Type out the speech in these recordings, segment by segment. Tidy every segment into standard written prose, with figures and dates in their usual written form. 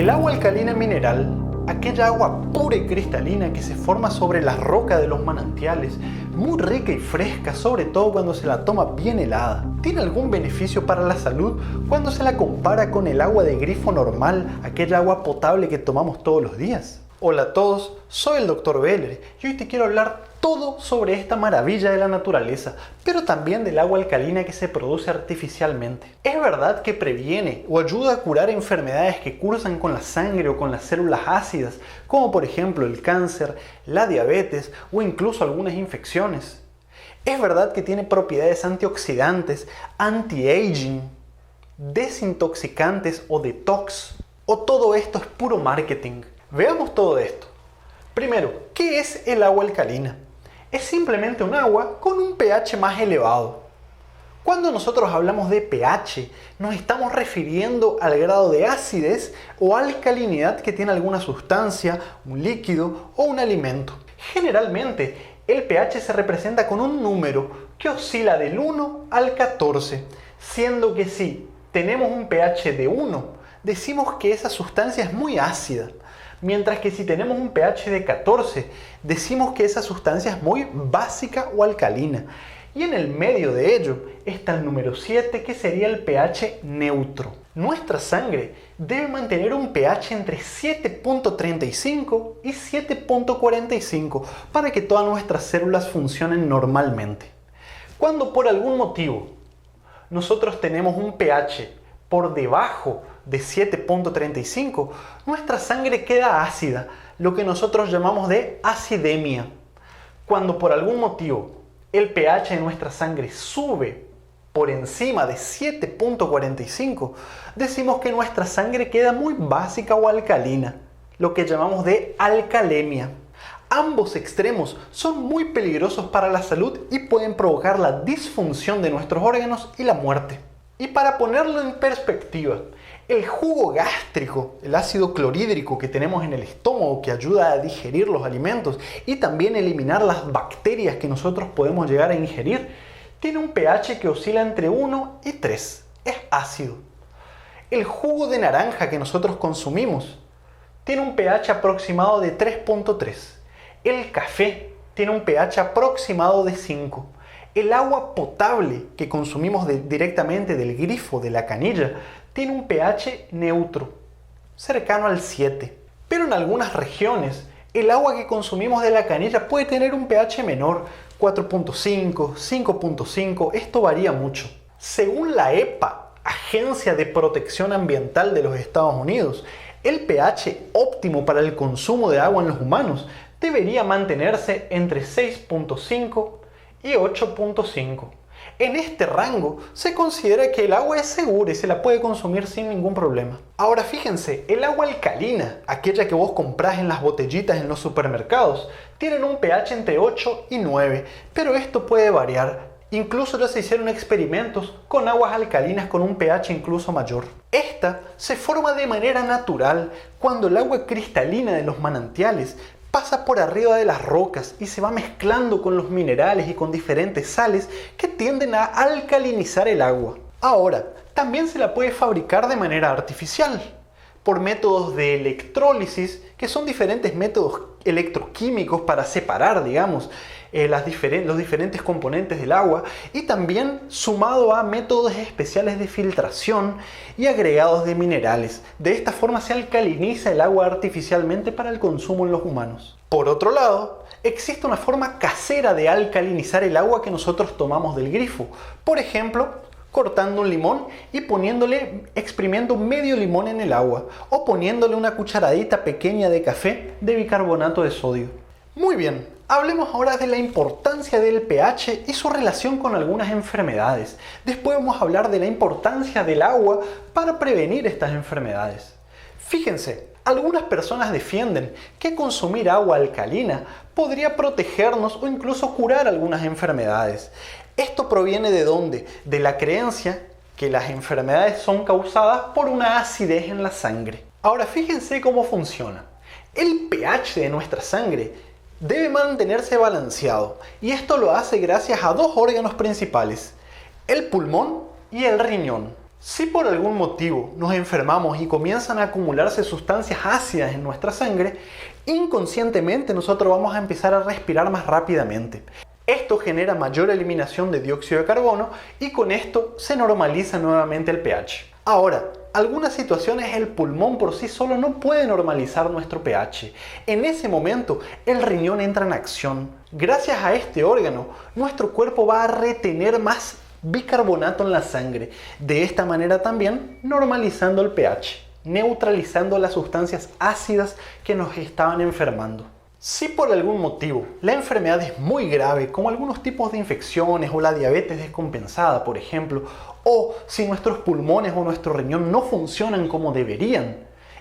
El agua alcalina mineral, aquella agua pura y cristalina que se forma sobre la roca de los manantiales, muy rica y fresca, sobre todo cuando se la toma bien helada. ¿Tiene algún beneficio para la salud cuando se la compara con el agua de grifo normal, aquella agua potable que tomamos todos los días? Hola a todos, soy el Dr. Beller y hoy te quiero hablar todo sobre esta maravilla de la naturaleza, pero también del agua alcalina que se produce artificialmente. ¿Es verdad que previene o ayuda a curar enfermedades que cursan con la sangre o con las células ácidas, como por ejemplo el cáncer, la diabetes o incluso algunas infecciones? ¿Es verdad que tiene propiedades antioxidantes, anti-aging, desintoxicantes o detox? ¿O todo esto es puro marketing? Veamos todo esto. Primero, ¿qué es el agua alcalina? Es simplemente un agua con un pH más elevado. Cuando nosotros hablamos de pH, nos estamos refiriendo al grado de acidez o alcalinidad que tiene alguna sustancia, un líquido o un alimento. Generalmente, el pH se representa con un número que oscila del 1 al 14, siendo que si tenemos un pH de 1, decimos que esa sustancia es muy ácida. Mientras que si tenemos un pH de 14, decimos que esa sustancia es muy básica o alcalina. Y en el medio de ello está el número 7, que sería el pH neutro. Nuestra sangre debe mantener un pH entre 7.35 y 7.45 para que todas nuestras células funcionen normalmente. Cuando por algún motivo nosotros tenemos un pH por debajo de 7.35, nuestra sangre queda ácida, lo que nosotros llamamos de acidemia. Cuando por algún motivo el pH de nuestra sangre sube por encima de 7.45, decimos que nuestra sangre queda muy básica o alcalina, lo que llamamos de alcalemia. Ambos extremos son muy peligrosos para la salud y pueden provocar la disfunción de nuestros órganos y la muerte. Y para ponerlo en perspectiva, el jugo gástrico, el ácido clorhídrico que tenemos en el estómago que ayuda a digerir los alimentos y también eliminar las bacterias que nosotros podemos llegar a ingerir, tiene un pH que oscila entre 1 y 3. Es ácido. El jugo de naranja que nosotros consumimos tiene un pH aproximado de 3.3. El café tiene un pH aproximado de 5. El agua potable que consumimos directamente del grifo, de la canilla, tiene un pH neutro, cercano al 7. Pero en algunas regiones, el agua que consumimos de la canilla puede tener un pH menor, 4.5, 5.5, esto varía mucho. Según la EPA, Agencia de Protección Ambiental de los Estados Unidos, el pH óptimo para el consumo de agua en los humanos debería mantenerse entre 6.5 y 8.5. En este rango se considera que el agua es segura y se la puede consumir sin ningún problema. Ahora fíjense, el agua alcalina, aquella que vos comprás en las botellitas en los supermercados, tienen un pH entre 8 y 9, pero esto puede variar. Incluso ya se hicieron experimentos con aguas alcalinas con un pH incluso mayor. Esta se forma de manera natural cuando el agua cristalina de los manantiales pasa por arriba de las rocas y se va mezclando con los minerales y con diferentes sales que tienden a alcalinizar el agua. Ahora, también se la puede fabricar de manera artificial, por métodos de electrólisis, que son diferentes métodos electroquímicos para separar, digamos, los diferentes componentes del agua, y también sumado a métodos especiales de filtración y agregados de minerales. De esta forma se alcaliniza el agua artificialmente para el consumo en los humanos. Por otro lado, existe una forma casera de alcalinizar el agua que nosotros tomamos del grifo. Por ejemplo, cortando un limón y exprimiendo medio limón en el agua, o poniéndole una cucharadita pequeña de café de bicarbonato de sodio. Muy bien, hablemos ahora de la importancia del pH y su relación con algunas enfermedades. Después vamos a hablar de la importancia del agua para prevenir estas enfermedades. Fíjense, algunas personas defienden que consumir agua alcalina podría protegernos o incluso curar algunas enfermedades. ¿Esto proviene de dónde? De la creencia que las enfermedades son causadas por una acidez en la sangre. Ahora fíjense cómo funciona. El pH de nuestra sangre debe mantenerse balanceado y esto lo hace gracias a dos órganos principales, el pulmón y el riñón. Si por algún motivo nos enfermamos y comienzan a acumularse sustancias ácidas en nuestra sangre, inconscientemente nosotros vamos a empezar a respirar más rápidamente. Esto genera mayor eliminación de dióxido de carbono y con esto se normaliza nuevamente el pH. Ahora, algunas situaciones el pulmón por sí solo no puede normalizar nuestro pH. En ese momento el riñón entra en acción. Gracias a este órgano, nuestro cuerpo va a retener más bicarbonato en la sangre. De esta manera también normalizando el pH, neutralizando las sustancias ácidas que nos estaban enfermando. Si por algún motivo la enfermedad es muy grave, como algunos tipos de infecciones o la diabetes descompensada, por ejemplo, o si nuestros pulmones o nuestro riñón no funcionan como deberían,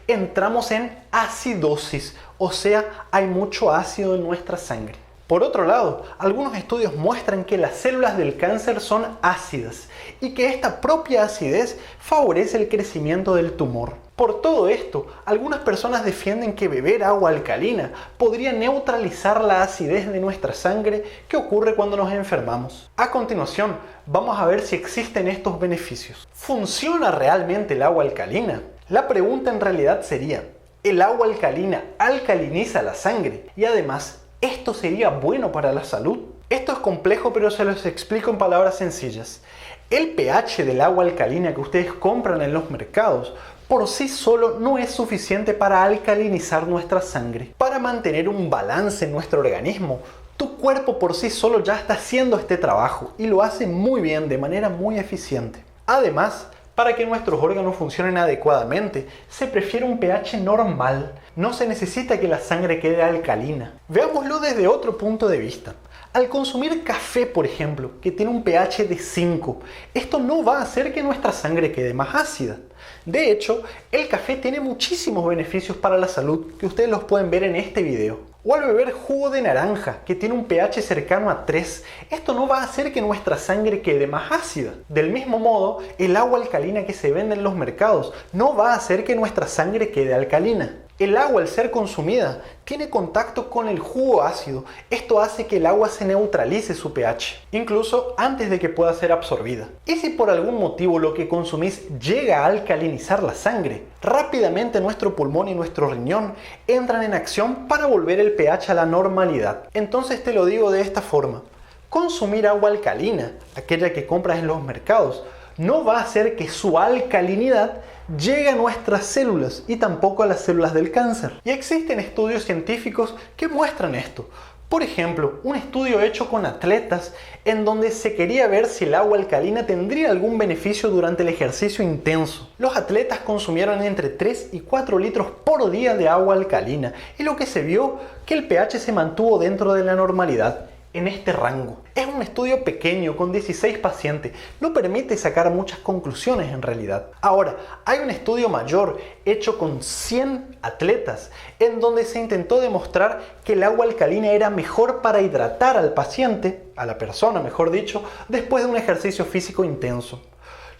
entramos en acidosis, o sea, hay mucho ácido en nuestra sangre. Por otro lado, algunos estudios muestran que las células del cáncer son ácidas y que esta propia acidez favorece el crecimiento del tumor. Por todo esto, algunas personas defienden que beber agua alcalina podría neutralizar la acidez de nuestra sangre que ocurre cuando nos enfermamos. A continuación, vamos a ver si existen estos beneficios. ¿Funciona realmente el agua alcalina? La pregunta en realidad sería, ¿el agua alcalina alcaliniza la sangre? Y además, ¿esto sería bueno para la salud? Esto es complejo, pero se los explico en palabras sencillas. El pH del agua alcalina que ustedes compran en los mercados por sí solo no es suficiente para alcalinizar nuestra sangre. Para mantener un balance en nuestro organismo, tu cuerpo por sí solo ya está haciendo este trabajo y lo hace muy bien, de manera muy eficiente. Además, para que nuestros órganos funcionen adecuadamente, se prefiere un pH normal. No se necesita que la sangre quede alcalina. Veámoslo desde otro punto de vista. Al consumir café, por ejemplo, que tiene un pH de 5, esto no va a hacer que nuestra sangre quede más ácida. De hecho, el café tiene muchísimos beneficios para la salud que ustedes los pueden ver en este video. O al beber jugo de naranja, que tiene un pH cercano a 3, esto no va a hacer que nuestra sangre quede más ácida. Del mismo modo, el agua alcalina que se vende en los mercados no va a hacer que nuestra sangre quede alcalina. El agua, al ser consumida, tiene contacto con el jugo ácido. Esto hace que el agua se neutralice su pH, incluso antes de que pueda ser absorbida. Y si por algún motivo lo que consumís llega a alcalinizar la sangre, rápidamente nuestro pulmón y nuestro riñón entran en acción para volver el pH a la normalidad. Entonces te lo digo de esta forma. Consumir agua alcalina, aquella que compras en los mercados, no va a hacer que su alcalinidad llegue a nuestras células y tampoco a las células del cáncer. Y existen estudios científicos que muestran esto. Por ejemplo, un estudio hecho con atletas en donde se quería ver si el agua alcalina tendría algún beneficio durante el ejercicio intenso. Los atletas consumieron entre 3 y 4 litros por día de agua alcalina y lo que se vio que el pH se mantuvo dentro de la normalidad. En este rango. Es un estudio pequeño con 16 pacientes, no permite sacar muchas conclusiones en realidad. Ahora, hay un estudio mayor hecho con 100 atletas en donde se intentó demostrar que el agua alcalina era mejor para hidratar al paciente, a la persona mejor dicho, después de un ejercicio físico intenso.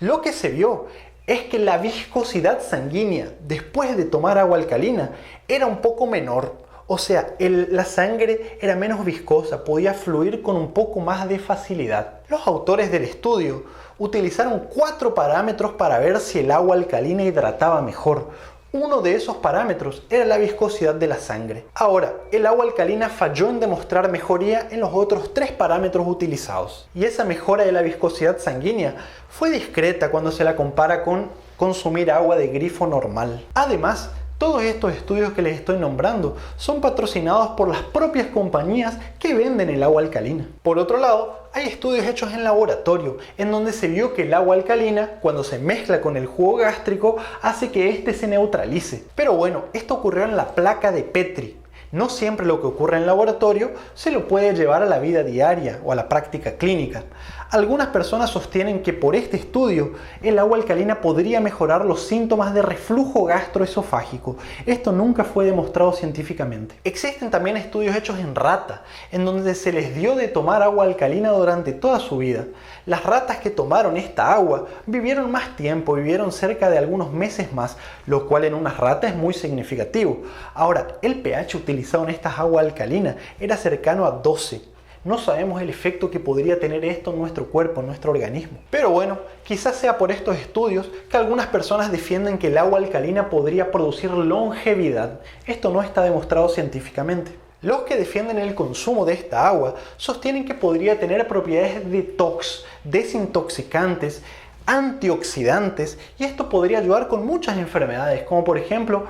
Lo que se vio es que la viscosidad sanguínea después de tomar agua alcalina era un poco menor. O sea, la sangre era menos viscosa, podía fluir con un poco más de facilidad. Los autores del estudio utilizaron 4 parámetros para ver si el agua alcalina hidrataba mejor. Uno de esos parámetros era la viscosidad de la sangre. Ahora, el agua alcalina falló en demostrar mejoría en los otros 3 parámetros utilizados. Y esa mejora de la viscosidad sanguínea fue discreta cuando se la compara con consumir agua de grifo normal. Además, todos estos estudios que les estoy nombrando son patrocinados por las propias compañías que venden el agua alcalina. Por otro lado, hay estudios hechos en laboratorio en donde se vio que el agua alcalina, cuando se mezcla con el jugo gástrico, hace que éste se neutralice. Pero bueno, esto ocurrió en la placa de Petri. No siempre lo que ocurre en laboratorio se lo puede llevar a la vida diaria o a la práctica clínica. Algunas personas sostienen que por este estudio el agua alcalina podría mejorar los síntomas de reflujo gastroesofágico. Esto nunca fue demostrado científicamente. Existen también estudios hechos en rata, en donde se les dio de tomar agua alcalina durante toda su vida. Las ratas que tomaron esta agua vivieron más tiempo, vivieron cerca de algunos meses más, lo cual en unas ratas es muy significativo. Ahora, el pH utilizado en estas aguas alcalinas era cercano a 12. No sabemos el efecto que podría tener esto en nuestro cuerpo, en nuestro organismo. Pero bueno, quizás sea por estos estudios que algunas personas defienden que el agua alcalina podría producir longevidad. Esto no está demostrado científicamente. Los que defienden el consumo de esta agua sostienen que podría tener propiedades detox, desintoxicantes, antioxidantes, y esto podría ayudar con muchas enfermedades, como por ejemplo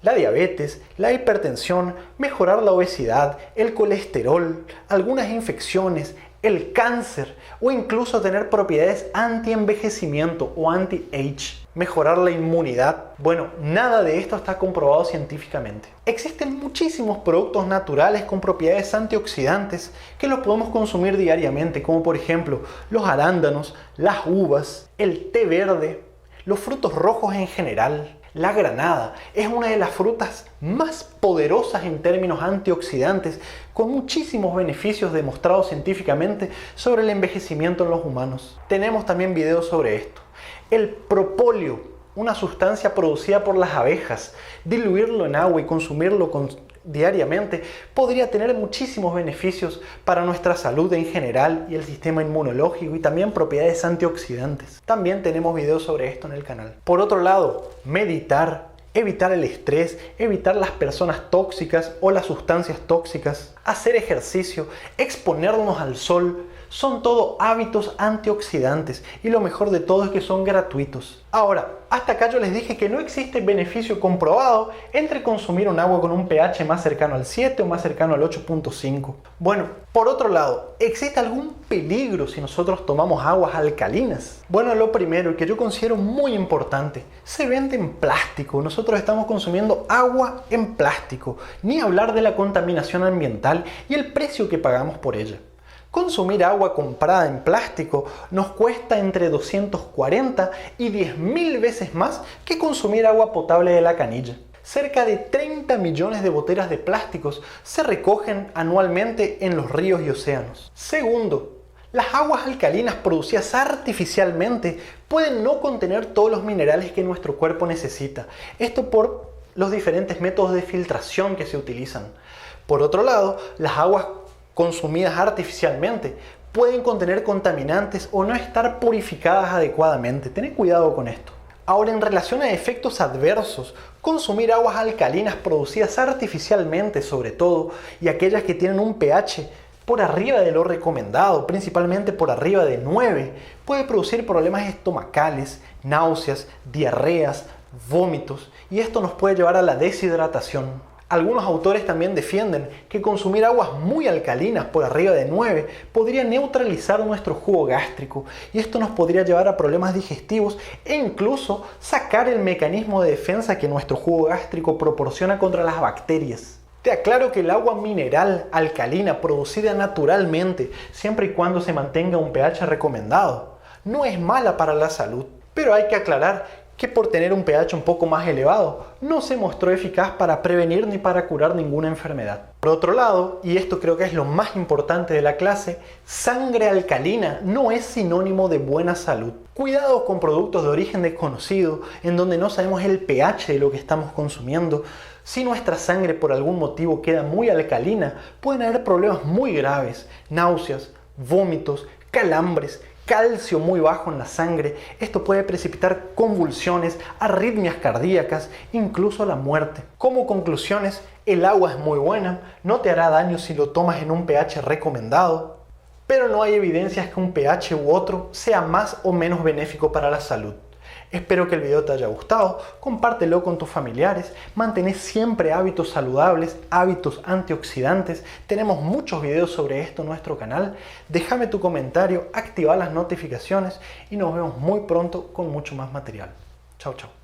la diabetes, la hipertensión, mejorar la obesidad, el colesterol, algunas infecciones, el cáncer o incluso tener propiedades anti-envejecimiento o anti-age, mejorar la inmunidad. Bueno, nada de esto está comprobado científicamente. Existen muchísimos productos naturales con propiedades antioxidantes que los podemos consumir diariamente, como por ejemplo los arándanos, las uvas, el té verde, los frutos rojos en general. La granada es una de las frutas más poderosas en términos antioxidantes, con muchísimos beneficios demostrados científicamente sobre el envejecimiento en los humanos. Tenemos también videos sobre esto. El propóleo, una sustancia producida por las abejas, diluirlo en agua y consumirlo diariamente podría tener muchísimos beneficios para nuestra salud en general y el sistema inmunológico, y también propiedades antioxidantes. También tenemos videos sobre esto en el canal. Por otro lado, meditar, evitar el estrés, evitar las personas tóxicas o las sustancias tóxicas, hacer ejercicio, exponernos al sol, son todo hábitos antioxidantes, y lo mejor de todo es que son gratuitos. Ahora, hasta acá yo les dije que no existe beneficio comprobado entre consumir un agua con un pH más cercano al 7 o más cercano al 8.5. Bueno, por otro lado, ¿existe algún peligro si nosotros tomamos aguas alcalinas? Bueno, lo primero, y que yo considero muy importante, se vende en plástico. Nosotros estamos consumiendo agua en plástico, ni hablar de la contaminación ambiental y el precio que pagamos por ella. Consumir agua comprada en plástico nos cuesta entre 240 y 10.000 veces más que consumir agua potable de la canilla. Cerca de 30 millones de botellas de plásticos se recogen anualmente en los ríos y océanos. Segundo, las aguas alcalinas producidas artificialmente pueden no contener todos los minerales que nuestro cuerpo necesita. Esto por los diferentes métodos de filtración que se utilizan. Por otro lado, las aguas consumidas artificialmente pueden contener contaminantes o no estar purificadas adecuadamente. Tened cuidado con esto. Ahora, en relación a efectos adversos, consumir aguas alcalinas producidas artificialmente sobre todo, y aquellas que tienen un pH por arriba de lo recomendado, principalmente por arriba de 9, puede producir problemas estomacales, náuseas, diarreas, vómitos, y esto nos puede llevar a la deshidratación. Algunos autores también defienden que consumir aguas muy alcalinas por arriba de 9 podría neutralizar nuestro jugo gástrico, y esto nos podría llevar a problemas digestivos e incluso sacar el mecanismo de defensa que nuestro jugo gástrico proporciona contra las bacterias. Te aclaro que el agua mineral alcalina producida naturalmente, siempre y cuando se mantenga un pH recomendado, no es mala para la salud, pero hay que aclarar que por tener un pH un poco más elevado, no se mostró eficaz para prevenir ni para curar ninguna enfermedad. Por otro lado, y esto creo que es lo más importante de la clase, sangre alcalina no es sinónimo de buena salud. Cuidado con productos de origen desconocido, en donde no sabemos el pH de lo que estamos consumiendo. Si nuestra sangre por algún motivo queda muy alcalina, pueden haber problemas muy graves: náuseas, vómitos, calambres, calcio muy bajo en la sangre. Esto puede precipitar convulsiones, arritmias cardíacas, incluso la muerte. Como conclusiones, el agua es muy buena, no te hará daño si lo tomas en un pH recomendado, pero no hay evidencias que un pH u otro sea más o menos benéfico para la salud. Espero que el video te haya gustado, compártelo con tus familiares, mantén siempre hábitos saludables, hábitos antioxidantes. Tenemos muchos videos sobre esto en nuestro canal. Déjame tu comentario, activa las notificaciones y nos vemos muy pronto con mucho más material. Chao, chao.